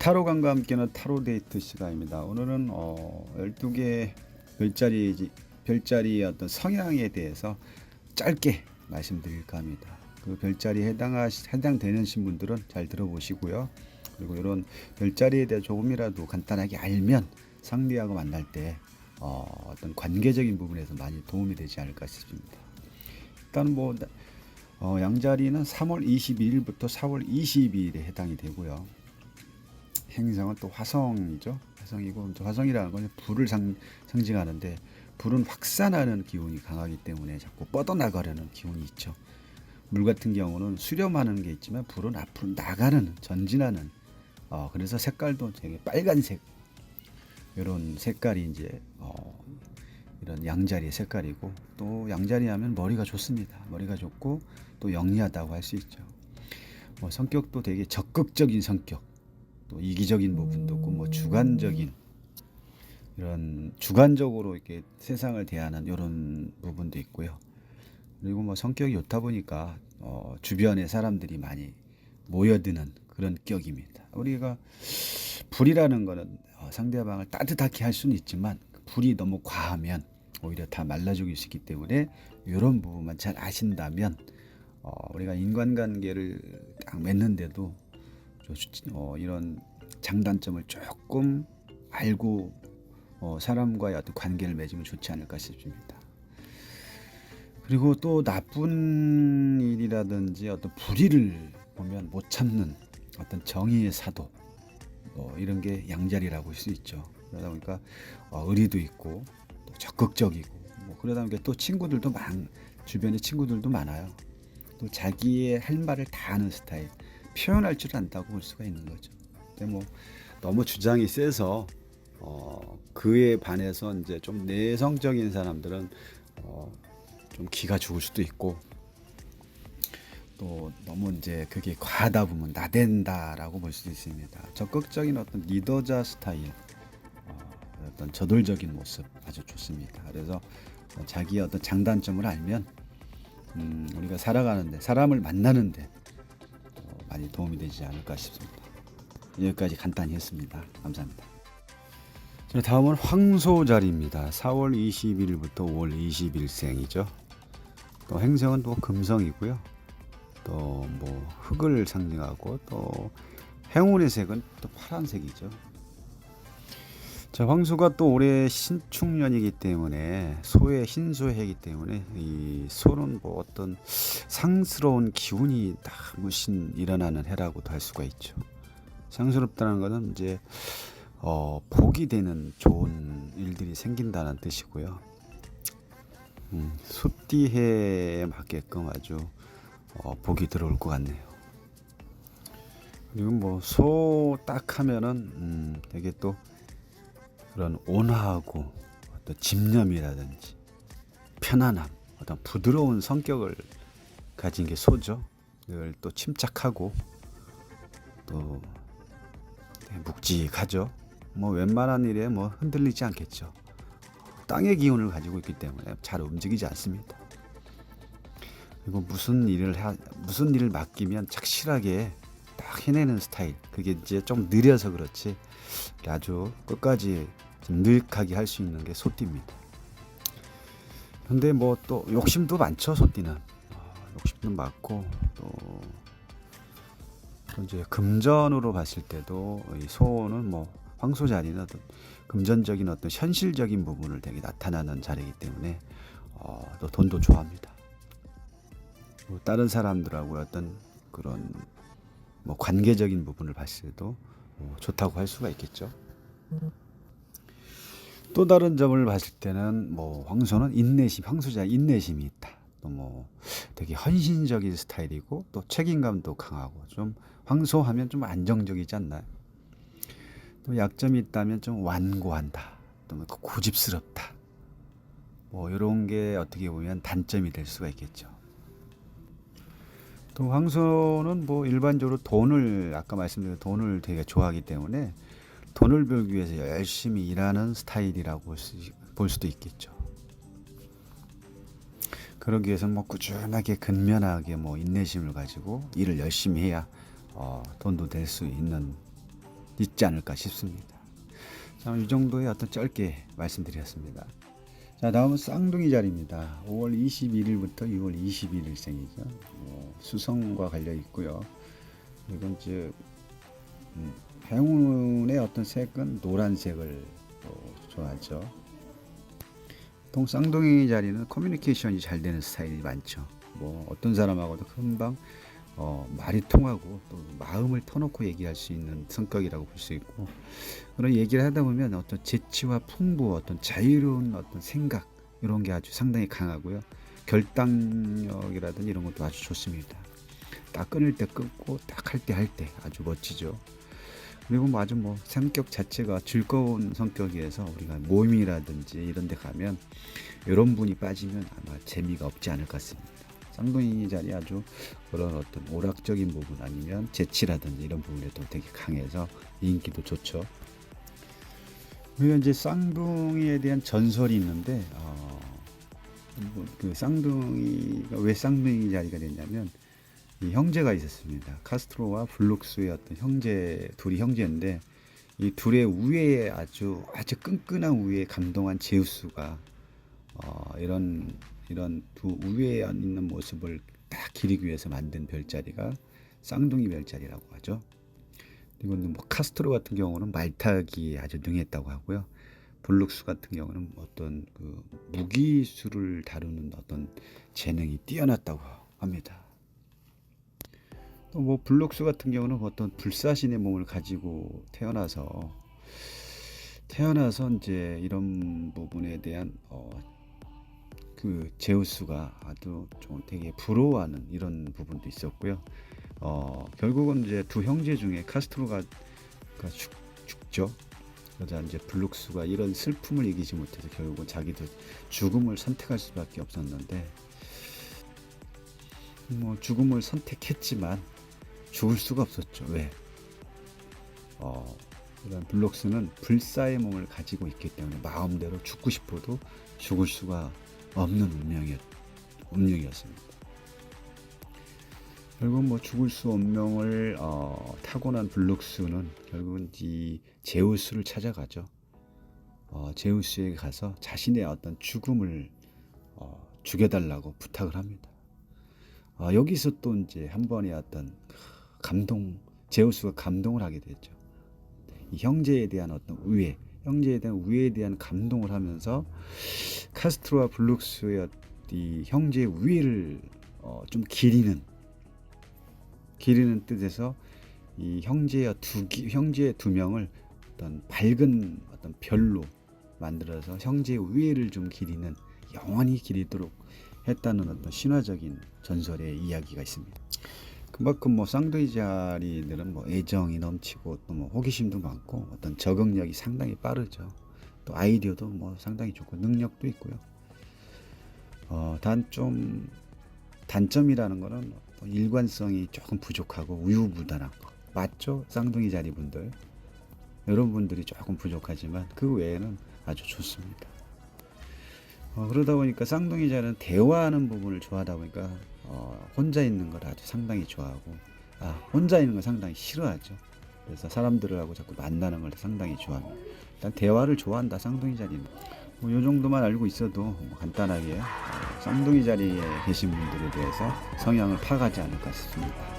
타로감과 함께는 타로 데이트 시간입니다. 오늘은 12개 별자리의 어떤 성향에 대해서 짧게 말씀드릴까 합니다. 그 별자리에 해당되는 분들은 잘 들어보시고요. 그리고 이런 별자리에 대해 조금이라도 간단하게 알면 상대하고 만날 때 어떤 관계적인 부분에서 많이 도움이 되지 않을까 싶습니다. 일단 양자리는 3월 22일부터 4월 22일에 해당이 되고요. 행성은 또 화성이죠. 화성이고, 화성이라는 건 불을 상징하는데, 불은 확산하는 기운이 강하기 때문에 자꾸 뻗어나가려는 기운이 있죠. 물 같은 경우는 수렴하는 게 있지만 불은 앞으로 나가는, 전진하는, 그래서 색깔도 되게 빨간색, 이런 색깔이 이제 이런 양자리의 색깔이고, 또 양자리 하면 머리가 좋습니다. 머리가 좋고 또 영리하다고 할 수 있죠. 성격도 되게 적극적인 성격, 또 이기적인 부분도 있고, 주관적인, 이런 주관적으로 이렇게 세상을 대하는 이런 부분도 있고요. 그리고 성격이 좋다 보니까 주변에 사람들이 많이 모여드는 그런 격입니다. 우리가 불이라는 거는 상대방을 따뜻하게 할 수는 있지만, 불이 너무 과하면 오히려 다 말라 죽일 수 있기 때문에 이런 부분만 잘 아신다면 우리가 인간관계를 딱 맺는데도 이런 장단점을 조금 알고 사람과의 어떤 관계를 맺으면 좋지 않을까 싶습니다. 그리고 또 나쁜 일이라든지 어떤 불의를 보면 못 참는 어떤 정의의 사도, 이런 게 양자리라고 할 수 있죠. 그러다 보니까 의리도 있고 또 적극적이고, 그러다 보니까 또 주변에 친구들도 많아요. 또 자기의 할 말을 다 하는 스타일, 표현할 줄 안다고 볼 수가 있는 거죠. 근데 너무 주장이 세서 그에 반해서 이제 좀 내성적인 사람들은 좀 기가 죽을 수도 있고, 또 너무 이제 그게 과하다 보면 나댄다라고 볼 수도 있습니다. 적극적인 어떤 리더자 스타일, 어떤 저돌적인 모습 아주 좋습니다. 그래서 자기의 어떤 장단점을 알면 우리가 살아가는데, 사람을 만나는데 많이 도움이 되지 않을까 싶습니다. 여기까지 간단히 했습니다. 감사합니다. 자, 다음은 황소자리입니다. 4월 20일부터 5월 20일생이죠. 또 행성은 또 금성이고요. 또 흙을 상징하고, 또 행운의 색은 또 파란색이죠. 자, 황소가 또 올해 신축년이기 때문에, 소의 흰소해이기 때문에 이 소는 어떤 상스러운 기운이 다 무신 일어나는 해라고도 할 수가 있죠. 상스럽다는 것은 이제 복이 되는 좋은 일들이 생긴다는 뜻이고요. 소띠해에 맞게끔 아주 복이 들어올 것 같네요. 그리고 소 딱 하면은 되게 또 그런 온화하고 어떤 집념이라든지 편안함, 어떤 부드러운 성격을 가진 게 소죠. 그걸 또 침착하고 또 묵직하죠. 웬만한 일에 흔들리지 않겠죠. 땅의 기운을 가지고 있기 때문에 잘 움직이지 않습니다. 그리고 무슨 일을 맡기면 착실하게 딱 해내는 스타일. 그게 이제 좀 느려서 그렇지 아주 끝까지 좀 느긋하게 할 수 있는 게 소띠입니다. 근데 또 욕심도 많죠. 소띠는 욕심도 많고, 또 이제 금전으로 봤을 때도 이 소는 황소 자리는 어떤 금전적인 어떤 현실적인 부분을 되게 나타나는 자리이기 때문에 또 돈도 좋아합니다. 다른 사람들하고 어떤 그런 관계적인 부분을 봤을 때도 좋다고 할 수가 있겠죠. 또 다른 점을 봤을 때는 황소는 황소자 인내심이 있다. 또 되게 헌신적인 스타일이고, 또 책임감도 강하고, 좀 황소하면 좀 안정적이지 않나요? 또 약점이 있다면 좀 완고한다, 또 고집스럽다, 이런 게 어떻게 보면 단점이 될 수가 있겠죠. 또 황소는 일반적으로 아까 말씀드린 돈을 되게 좋아하기 때문에 돈을 벌기 위해서 열심히 일하는 스타일이라고 볼 수도 있겠죠. 그러기 위해서는 꾸준하게 근면하게 인내심을 가지고 일을 열심히 해야 돈도 될 수 있는 있지 않을까 싶습니다. 자, 이 정도의 어떤 짧게 말씀드렸습니다. 자, 다음은 쌍둥이 자리입니다. 5월 21일부터 6월 21일생이죠. 수성과 관련 있고요. 이건 즉 행운의 어떤 색은 노란색을 좋아하죠. 보통 쌍둥이 자리는 커뮤니케이션이 잘 되는 스타일이 많죠. 뭐 어떤 사람하고도 금방 말이 통하고 또 마음을 터놓고 얘기할 수 있는 성격이라고 볼 수 있고, 그런 얘기를 하다 보면 어떤 재치와 풍부, 어떤 자유로운 어떤 생각, 이런 게 아주 상당히 강하고요. 결단력이라든지 이런 것도 아주 좋습니다. 딱 끊을 때 끊고 딱 할 때 할 때 아주 멋지죠. 그리고 뭐 아주 뭐 성격 자체가 즐거운 성격이어서 우리가 모임이라든지 이런 데 가면 이런 분이 빠지면 아마 재미가 없지 않을 것 같습니다. 쌍둥이 자리 아주 그런 어떤 오락적인 부분 아니면 재치라든지 이런 부분에도 되게 강해서 인기도 좋죠. 그리고 이제 쌍둥이에 대한 전설이 있는데 그 쌍둥이가 왜 쌍둥이 자리가 됐냐면 이 형제가 있었습니다. 카스트로와 블룩스의 어떤 둘이 형제인데 이 둘의 우애에 아주 끈끈한 우애에 감동한 제우스가 이런 두 우애에 있는 모습을 딱 기리기 위해서 만든 별자리가 쌍둥이 별자리라고 하죠. 그리고 뭐 카스트로 같은 경우는 말타기에 아주 능했다고 하고요. 블룩스 같은 경우는 어떤 그 무기수를 다루는 어떤 재능이 뛰어났다고 합니다. 또 뭐 블록스 같은 경우는 어떤 불사신의 몸을 가지고 태어나서 이제 이런 부분에 대한 그 제우스가 아주 좀 되게 부러워하는 이런 부분도 있었고요. 결국은 이제 두 형제 중에 카스트로가 죽죠. 그러자 이제 블룩스가 이런 슬픔을 이기지 못해서 결국은 자기도 죽음을 선택할 수밖에 없었는데, 뭐 죽음을 선택했지만 죽을 수가 없었죠. 왜? 이런 블록스는 불사의 몸을 가지고 있기 때문에 마음대로 죽고 싶어도 죽을 수가 없는 운명이었습니다. 결국 뭐 죽을 수 운명을 타고난 블록스는 결국은 이 제우스를 찾아가죠. 제우스에게 가서 자신의 어떤 죽음을 죽여달라고 부탁을 합니다. 여기서 또 이제 한 번의 어떤 제우스가 감동을 하게 됐죠. 이 형제에 대한 어떤 형제에 대한 우애에 대한 감동을 하면서 카스트로와 블룩스의 이 형제의 우애를 좀 기리는 뜻에서 이 형제의 두 명을 어떤 밝은 어떤 별로 만들어서 형제의 우애를 좀 기리는, 영원히 기리도록 했다는 어떤 신화적인 전설의 이야기가 있습니다. 그만큼 뭐 쌍둥이 자리들은 뭐 애정이 넘치고 또 뭐 호기심도 많고 어떤 적응력이 상당히 빠르죠. 또 아이디어도 뭐 상당히 좋고 능력도 있고요. 단점이라는 거는 일관성이 조금 부족하고 우유부단한 거 맞죠? 쌍둥이 자리 분들, 여러분들이 조금 부족하지만 그 외에는 아주 좋습니다. 그러다 보니까 쌍둥이 자리는 대화하는 부분을 좋아하다 보니까 혼자 있는 걸 아주 상당히 좋아하고 혼자 있는 걸 상당히 싫어하죠. 그래서 사람들하고 자꾸 만나는 걸 상당히 좋아합니다. 일단 대화를 좋아한다, 쌍둥이 자리는. 뭐 이 정도만 알고 있어도 뭐 간단하게 쌍둥이 자리에 계신 분들에 대해서 성향을 파악하지 않을까 싶습니다.